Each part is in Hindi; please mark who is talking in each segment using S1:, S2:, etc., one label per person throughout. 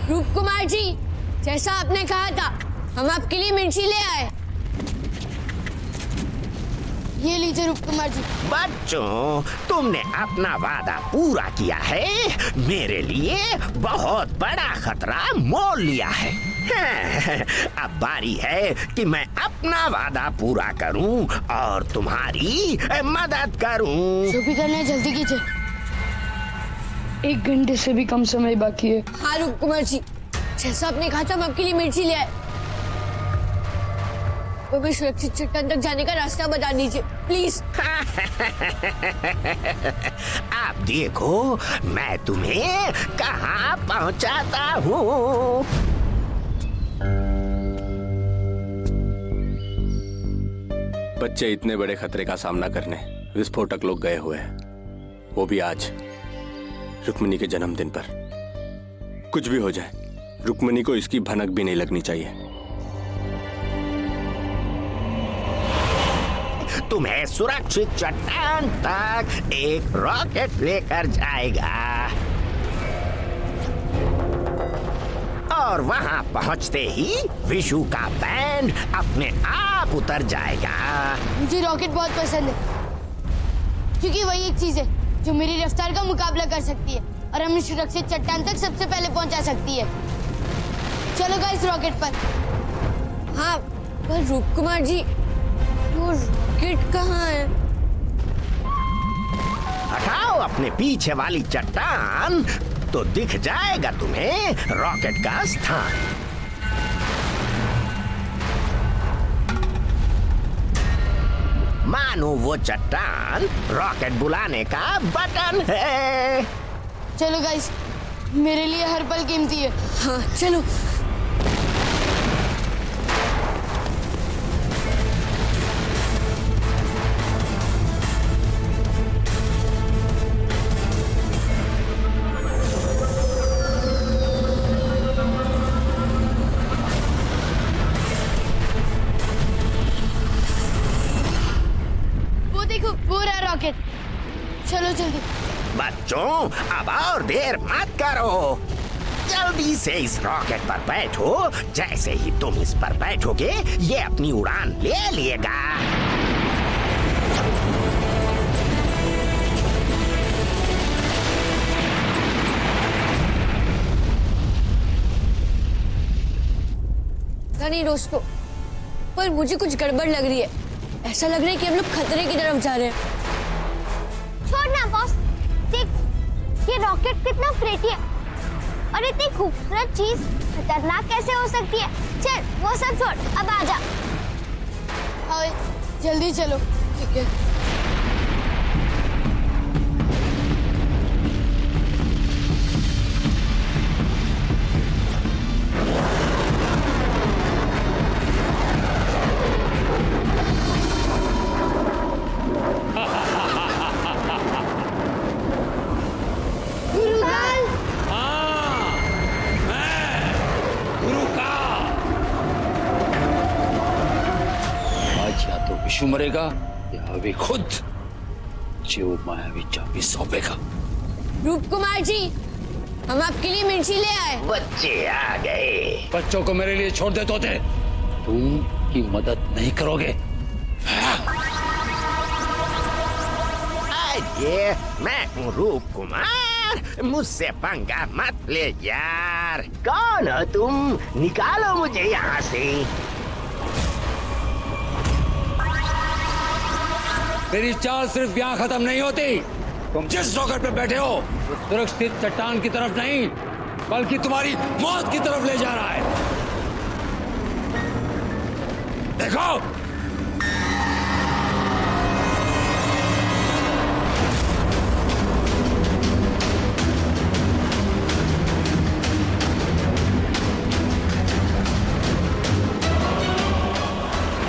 S1: रूप कुमार जी, जैसा आपने कहा था, हम आपके लिए मिर्ची ले आए। ये लीजिए रूप कुमार जी।
S2: बच्चों, तुमने अपना वादा पूरा किया है, मेरे लिए बहुत बड़ा खतरा मोल लिया है। अब बारी है कि मैं अपना वादा पूरा करूं और तुम्हारी मदद करूं।
S3: जो भी करना है जल्दी कीजिए, 1 घंटे से भी कम समय बाकी है।
S1: हाँ रूप कुमार जी, जैसा आपने कहा था हम आपके लिए मिर्ची ले आए। वो भी सुरक्षित चट्टान तक जाने का रास्ता बता दीजिए प्लीज।
S2: आप देखो मैं तुम्हें कहाँ पहुँचाता हूँ।
S4: बच्चे इतने बड़े खतरे का सामना करने विस्फोटक लोग गए हुए हैं, वो भी आज रुक्मिणी के जन्मदिन पर। कुछ भी हो जाए, रुक्मिणी को इसकी भनक भी नहीं लगनी चाहिए।
S2: तुम्हें सुरक्षित चट्टान तक एक रॉकेट लेकर जाएगा और वहां पहुंचते ही विशु का बैंड अपने आप उतर जाएगा।
S3: मुझे रॉकेट बहुत पसंद है क्योंकि वही एक चीज है जो मेरी रफ्तार का मुकाबला कर सकती है और हमें सुरक्षित चट्टान तक सबसे पहले पहुंचा सकती है। चलो गाइस रॉकेट पर।
S1: हाँ पर रूप कुमार जी, वो रॉकेट कहाँ है?
S2: हटाओ अपने पीछे वाली चट्टान तो दिख जाएगा तुम्हें रॉकेट का स्थान। मानो वो चट्टान रॉकेट बुलाने का बटन है।
S3: चलो गाइस, मेरे लिए हर पल कीमती है।
S1: हाँ चलो।
S3: वो रहा रॉकेट। चलो जल्दी।
S2: बच्चों, अब और देर मत करो, जल्दी से इस रॉकेट पर बैठो। जैसे ही तुम इस पर बैठोगे ये अपनी उड़ान ले लेगा।
S1: नहीं दोस्तों, पर मुझे कुछ गड़बड़ लग रही है। ऐसा लग रहा है कि हम लोग खतरे की तरफ जा रहे हैं।
S5: छोड़ना बॉस, देख ये रॉकेट कितना प्रेटी है और इतनी खूबसूरत चीज खतरनाक कैसे हो सकती है। चल वो सब छोड़, अब आजा।
S3: हाँ जल्दी चलो।
S1: ठीक है।
S6: विशु मरेगा या अभी खुद जो मायावी चाबी सौंपेगा।
S1: रूप कुमार जी, हम आपके लिए मिर्ची ले आए।
S2: बच्चे आ गए।
S6: बच्चों को मेरे लिए छोड़ दे तोते, तुम की मदद नहीं करोगे।
S2: ये मैं हूँ रूप कुमार, मुझसे पंगा मत ले यार। कौन हो तुम? निकालो मुझे यहाँ से।
S6: तेरी चाल सिर्फ यहाँ खत्म नहीं होती। तुम जिस रॉकेट पे बैठे हो वो सुरक्षित चट्टान की तरफ नहीं बल्कि तुम्हारी मौत की तरफ ले जा रहा है। देखो,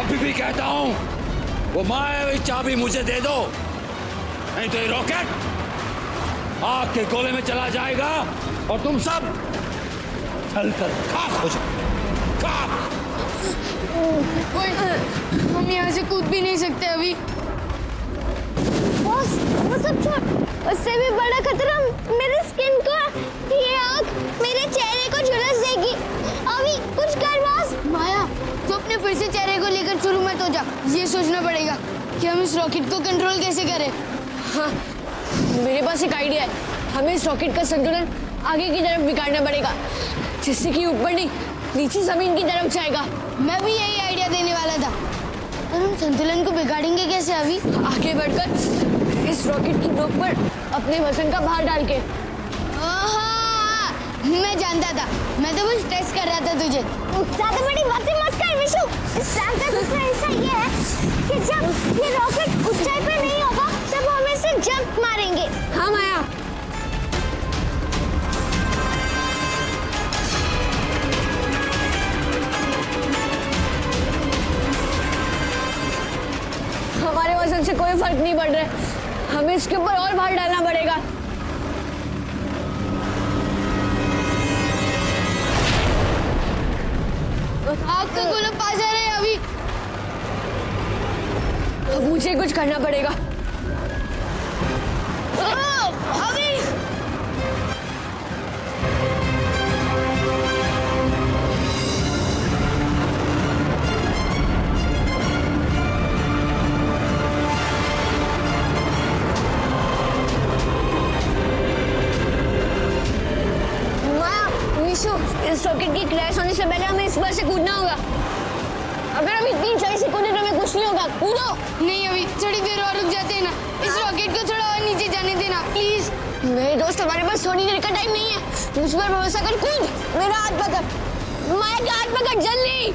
S6: अभी भी कहता हूं, वो मायावी चाबी मुझे दे दो, नहीं तो ये रॉकेट आग के गोले में चला जाएगा और तुम सब जलकर खाक हो जाओगे। खाक।
S3: हम यहाँ से कूद भी नहीं सकते अभी।
S5: बॉस वो सब छोड़, उससे भी बड़ा खतरा मेरे स्किन को है। ये आग मेरे चेहरे को झुलस
S3: ये सोचना पड़ेगा कि हम इस रॉकेट को कंट्रोल कैसे करें।
S1: हाँ, मेरे पास एक आइडिया है। हमें इस रॉकेट का संतुलन आगे की तरफ बिगाड़ना पड़ेगा, जिससे कि ऊपर नहीं नीचे जमीन की तरफ जाएगा।
S3: मैं भी यही आइडिया देने वाला था। और हम संतुलन को बिगाड़ेंगे कैसे अभी?
S1: आगे बढ़कर इस रॉकेट की नोक पर अपने वजन का भार डाल के।
S3: आहा, मैं जानता था। मैं तो बस टेस्ट कर रहा था तुझे।
S5: ज्यादा बड़ी बातें मत कर विशु। इस प्लान का दूसरा हिस्सा ये है कि जब ये रॉकेट ऊंचाई पे नहीं होगा तब हम इसे जंप मारेंगे।
S1: हाँ माया, हमारे वजन से कोई फर्क नहीं पड़ रहा है। हमें इसके ऊपर और भार डालना पड़ेगा।
S3: आग का गोला पास आ रहा है अभी।
S1: अब मुझे कुछ करना पड़ेगा।
S3: अभी
S1: विशु, इस रॉकेट की क्रैश होने से पहले हमें इस बार से कूदना होगा। अगर हम इतनी ऊंचाई से कूदे तो हमें कुछ नहीं होगा। कूदो।
S3: नहीं, अभी थोड़ी देर और रुक जाते हैं ना। इस रॉकेट को थोड़ा और नीचे जाने देना प्लीज।
S1: मेरे दोस्त, हमारे पास थोड़ी देर का टाइम नहीं है। मुझ पर भरोसा कर, कूद। मेरा हाथ पकड़, माया का हाथ पकड़, जल्दी।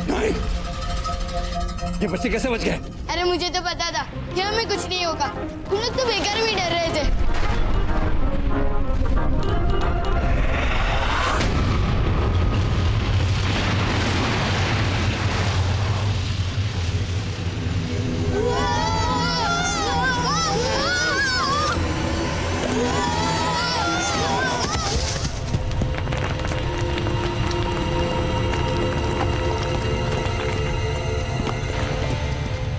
S6: नहीं, ये बच्चे कैसे बच गए?
S3: अरे मुझे तो पता था कि हमें कुछ नहीं होगा। हम लोग तो बेकार में डर रहे थे।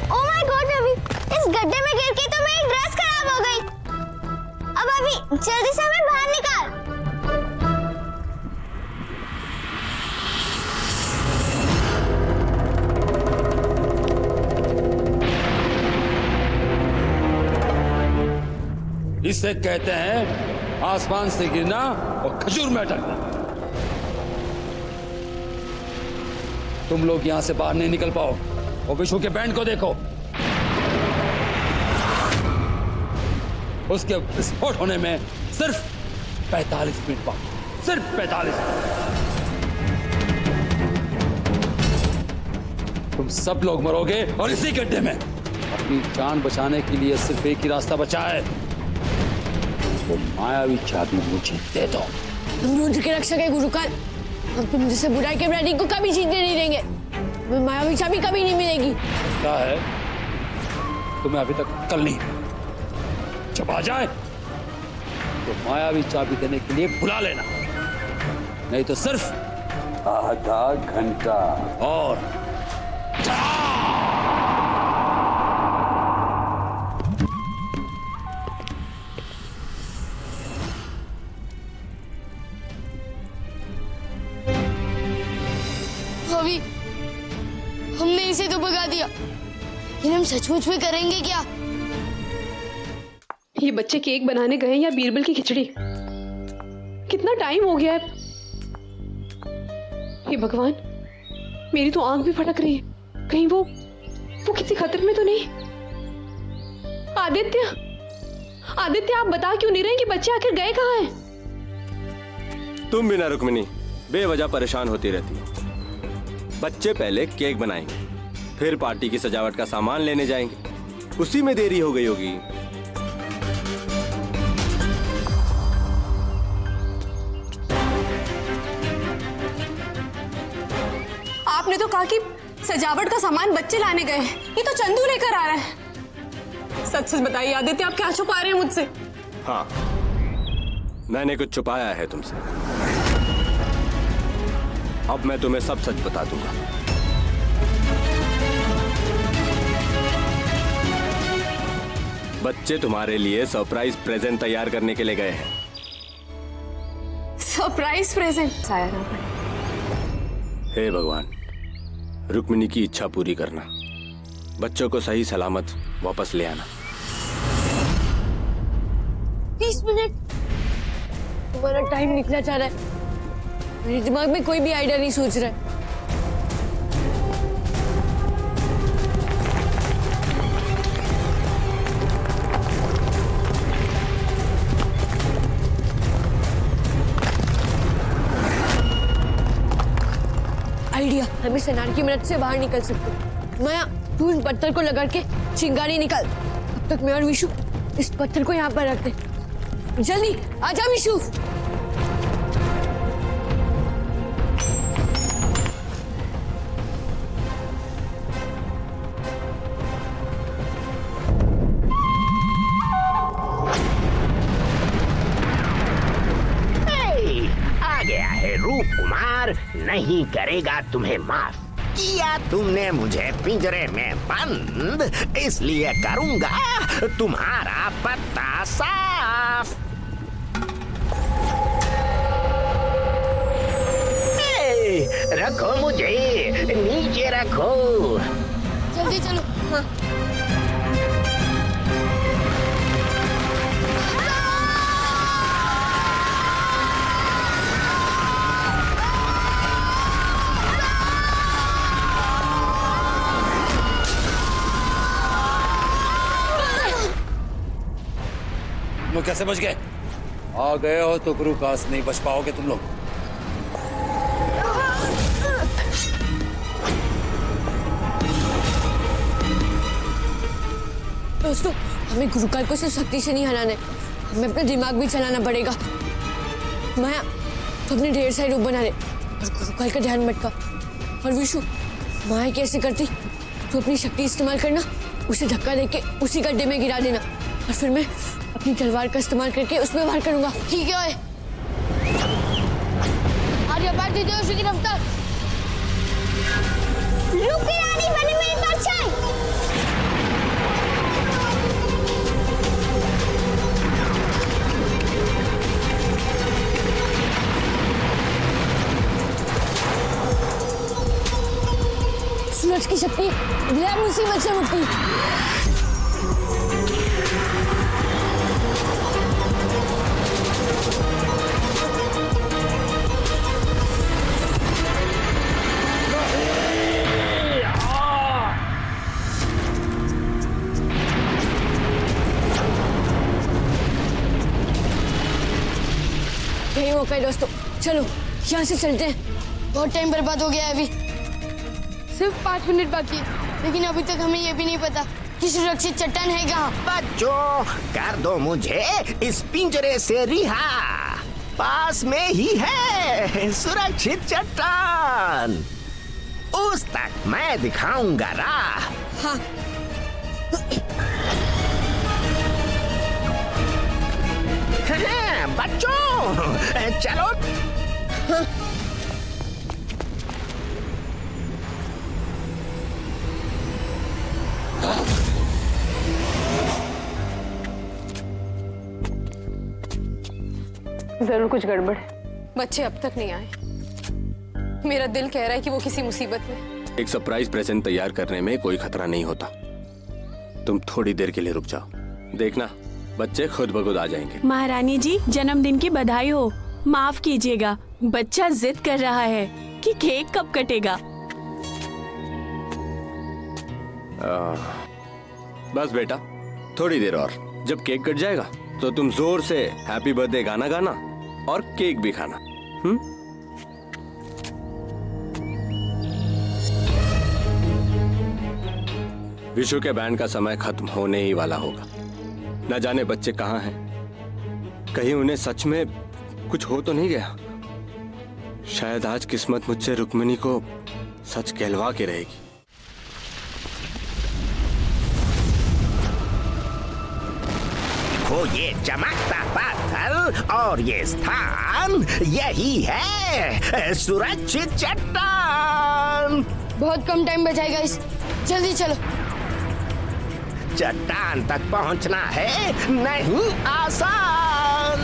S5: ओ माय गॉड रवि, इस गड्ढे में गिर के तो मेरी ड्रेस खराब हो गई। अब अभी जल्दी से हमें बाहर निकाल।
S6: इसे कहते हैं आसमान से गिरना और खजूर में अटकना। तुम लोग यहां से बाहर नहीं निकल पाओ। और विशु के बैंड को देखो, उसके विस्फोट होने में सिर्फ 45 मिनट बाकी। सिर्फ 45 मिनट। तुम सब लोग मरोगे और इसी गड्ढे में। अपनी जान बचाने के लिए सिर्फ एक ही रास्ता बचा है, वो मायावी चाबी मुझे दे दो।
S1: हम रुद्र के रक्षक है गुरुकाल। हम तुम जैसे बुराई के प्रतीक को कभी जीतने नहीं देंगे। हमें मायावी चाबी कभी नहीं मिलेगी।
S6: क्या है, तुम्हें अभी तक कल नहीं, जब आ जाए तो मायावी चाबी देने के लिए बुला लेना, नहीं तो सिर्फ आधा घंटा और।
S3: अभी हमने इसे तो भगा दिया, लेकिन हम सचमुच में करेंगे क्या?
S7: ये बच्चे केक बनाने गए या बीरबल की खिचड़ी? कितना टाइम हो गया है। हे भगवान, मेरी तो आंख भी फटक रही है। कहीं वो किसी खतरे में तो नहीं? आदित्य, आदित्य, आप बता क्यों नहीं रहे कि बच्चे आखिर गए कहाँ हैं?
S4: तुम भी ना रुक्मिनी बेवजह परेशान होती रहती हो। बच्चे पहले केक बनाएंगे, फिर पार्टी की सजावट का सामान लेने जाएंगे, उसी में देरी हो गई होगी।
S7: आपने तो कहा कि सजावट का सामान बच्चे लाने गए हैं, ये तो चंदू लेकर आ रहा है। सच सच बताइए आदित्य, आप क्या छुपा रहे हैं मुझसे?
S4: हाँ, मैंने कुछ छुपाया है तुमसे। अब मैं तुम्हें सब सच बता दूंगा। बच्चे तुम्हारे लिए सरप्राइज प्रेजेंट तैयार करने के लिए गए हैं।
S7: Surprise present?
S4: हे भगवान, रुक्मिणी की इच्छा पूरी करना, बच्चों को सही सलामत वापस ले आना।
S1: 30 मिनट? तुम्हारा टाइम निकला जा रहा है, मेरे दिमाग में कोई भी आइडिया नहीं सोच रहा है। आइडिया, हम इस अनार की मदद से बाहर निकल सकते। माया, तू इन पत्थर को लगा के चिंगारी निकाल। तब तक मैं और विशु इस पत्थर को यहाँ पर रखते। जल्दी आजा विशु।
S2: आ गया है रूप कुमार, नहीं करेगा तुम्हें माफ। किया तुमने मुझे पिंजरे में बंद, इसलिए करूंगा तुम्हारा पत्ता साफ। रखो मुझे, नीचे रखो।
S3: जल्दी चलो। हाँ।
S6: तुम लोग कैसे बच गए? आ गए हो तो गुरु काश नहीं बच पाओगे तुम लोग।
S1: दोस्तों, हमें गुरुकाल को सिर्फ शक्ति से नहीं हराना है, हमें अपना दिमाग भी चलाना पड़ेगा। माया, तो अपने ढेर सारे रूप बना ले और गुरुकाल का ध्यान मटका। और विशु, माया कैसे करती, तो अपनी शक्ति इस्तेमाल करना, उसे धक्का देके उसी गड्ढे में गिरा देना और फिर मैं अपनी तलवार का इस्तेमाल करके उसमें वार करूंगा।
S3: ठीक है। आर्या, बैठ दीजिए उसी की रफ्तार।
S5: रुकी रानी बनी मेरी परछाई।
S1: सूरज की शक्ति गैर मुसीबत से मुक्ति। यही मौका है दोस्तों, चलो यहाँ से चलते हैं।
S3: बहुत टाइम बर्बाद हो गया है अभी, सिर्फ 5 मिनट बाकी है, लेकिन अभी तक हमें ये भी नहीं पता कि सुरक्षित चट्टान है कहाँ।
S2: बच्चों, कर दो मुझे इस पिंजरे से रिहा, पास में ही है सुरक्षित चट्टान, उस तक मैं दिखाऊंगा राह।
S1: हाँ,
S2: बच्चों चलो।
S7: जरूर कुछ गड़बड़ है, बच्चे अब तक नहीं आए। मेरा दिल कह रहा है कि वो किसी मुसीबत में।
S4: एक सरप्राइज प्रेजेंट तैयार करने में कोई खतरा नहीं होता, तुम थोड़ी देर के लिए रुक जाओ, देखना बच्चे खुद ब खुद आ जाएंगे।
S8: महारानी जी, जन्मदिन की बधाई हो। माफ कीजिएगा, बच्चा जिद कर रहा है कि केक कब कटेगा।
S4: बस बेटा, थोड़ी देर और, जब केक कट जाएगा तो तुम जोर से हैप्पी बर्थडे गाना गाना और केक भी खाना। विशु के बैंड का समय खत्म होने ही वाला होगा। न जाने बच्चे कहाँ हैं, कहीं उन्हें सच में कुछ हो तो नहीं गया। शायद आज किस्मत मुझसे रुक्मिणी को सच कहलवा के रहेगी।
S2: देखो ये चमकता पत्थर और ये स्थान यही है सुरक्षित चट्टान।
S3: बहुत कम टाइम बचा है गाइस, जल्दी चलो।
S2: चट्टान तक पहुंचना है नहीं आसान।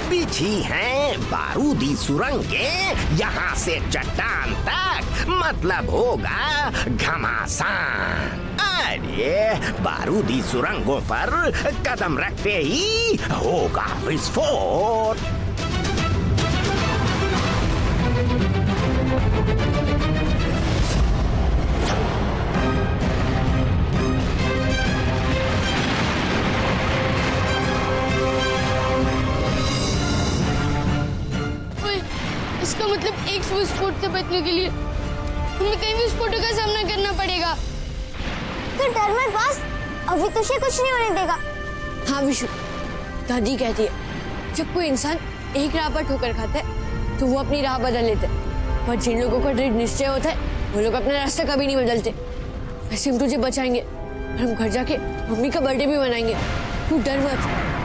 S2: पीछी हैं बारूदी सुरंगें, यहाँ से चट्टान तक मतलब होगा घमासान। अरे बारूदी सुरंगों पर कदम रखते ही होगा विस्फोट।
S3: इसका मतलब एक विस्फोट से बचने के लिए हमें कई विस्फोटों का सामना करना पड़ेगा।
S5: तो डर मत बॉस, अभी तुझे कुछ नहीं होने देगा।
S1: हाँ विशु, दादी कहती है जब कोई इंसान एक राह पर ठोकर खाता है तो वो अपनी राह बदल लेते हैं, पर जिन लोगों का दृढ़ निश्चय होता है वो लोग अपना रास्ता कभी नहीं बदलते। वैसे हम तुझे बचाएंगे और हम घर जाके मम्मी का बर्थडे भी मनाएंगे, तू डर मत।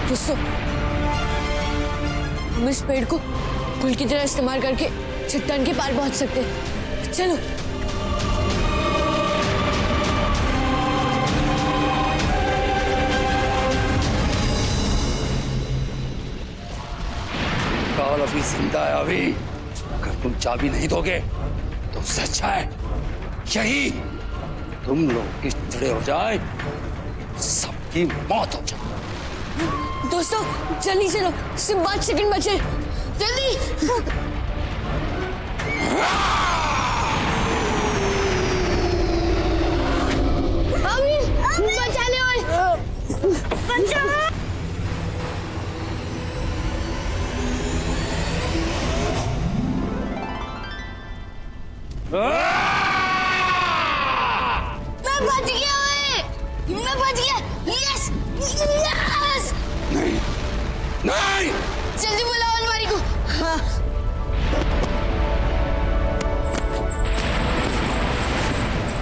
S1: दोस्तों, हम इस पेड़ को पुल की तरह इस्तेमाल करके चट्टान के पार पहुंच सकते हैं। चलो।
S6: काल अभी जिंदा है। अभी अगर तुम चाबी नहीं दोगे तो सच है यही तुम लोग किस चिड़े हो जाए, सबकी मौत हो जाए।
S1: दोस्तों जल्दी चलो, सिर्फ 5 सेकंड बचे, जल्दी।
S3: अभी बचा ले ओए। मैं बच गया ओए, मैं बच गया। Yes yes.
S6: नहीं नहीं,
S3: जल्दी बुलाओ अलमारी को। हाँ।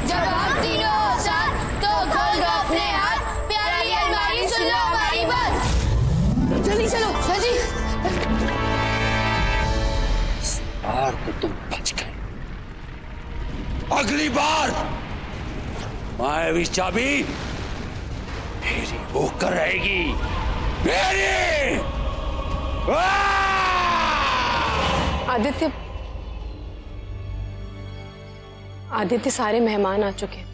S3: जब हम तीनों हो साथ तो खोल दो अपने हाथ, प्यारी अलमारी सुन लो हमारी बात।
S1: जल्दी चलो, जल्दी।
S6: इस बार तो तुम बच गए, अगली बार मायावी चाबी मेरी होकर रहेगी, मेरी।
S7: आदित्य, आदित्य सारे मेहमान आ चुके हैं,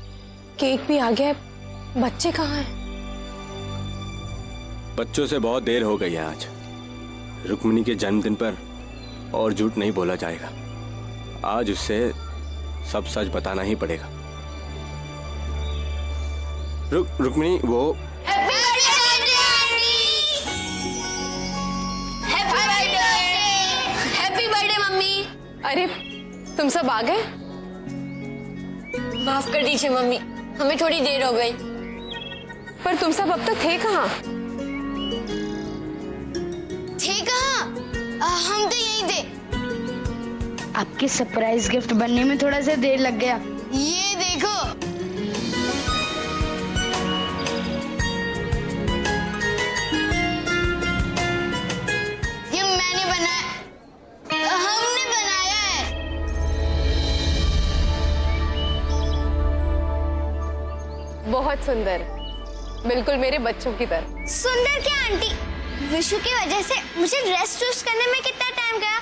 S7: केक भी आ गया है, बच्चे कहाँ हैं?
S4: बच्चों से बहुत देर हो गई है आज। रुक्मिणी के जन्मदिन पर और झूठ नहीं बोला जाएगा। आज उससे सब सच बताना ही पड़ेगा। रुक्मिणी वो
S3: हैप्पी बर्थडे मम्मी।
S7: अरे तुम सब आ गए?
S1: माफ कर दीजिए मम्मी, हमें थोड़ी देर हो गई।
S7: पर तुम सब अब तक थे कहाँ?
S3: थे कहाँ? हम तो यहीं थे। आपके सरप्राइज गिफ्ट बनने में थोड़ा सा देर लग गया। ये देखो। ये मैंने बनाया, हमने बनाया है।
S7: बहुत सुंदर, बिल्कुल मेरे बच्चों की तरह।
S5: सुंदर क्या आंटी, विशु की वजह से मुझे ड्रेस चूज करने में कितना टाइम गया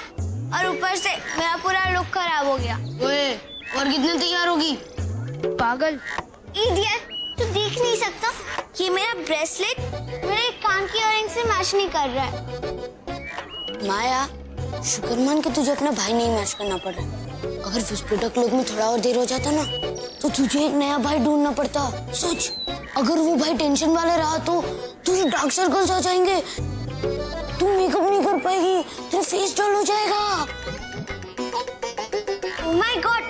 S5: और ऊपर से मेरा पूरा लुक खराब हो गया।
S3: ओए, और कितने तैयार होगी? पागल।
S5: इडियट, तू देख नहीं सकता? ये मेरा ब्रेसलेट मेरे कान की इयररिंग से मैच नहीं कर रहा है।
S3: माया, शुक्र मान के तुझे अपना भाई नहीं मैच करना पड़ रहा। अगर विस्फोटक लोग में थोड़ा और देर हो जाता ना तो तुझे एक नया भाई ढूंढना पड़ता। सोच, अगर वो भाई टेंशन वाला रहा तो तुझे डार्क सर्कल्स आ जाएंगे, तू मेकअप नहीं कर पाएगी, तेरा फेस डल हो जाएगा।
S5: ओह माय गॉड,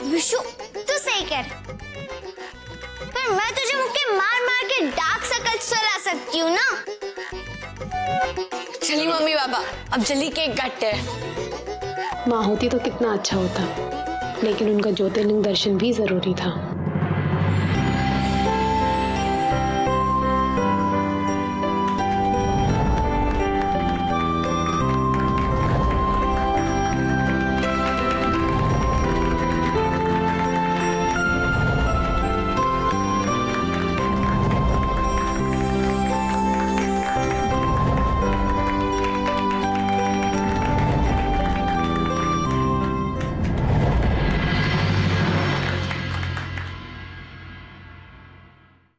S5: विशु तू सही कह, पर मैं तुझे मुक्के मार मार के डार्क सर्कल्स चला सकती हूँ ना।
S1: चलिए मम्मी पापा, अब जल्दी केक काटते हैं।
S9: माँ होती तो कितना अच्छा होता, लेकिन उनका ज्योतिर्लिंग दर्शन भी जरूरी था।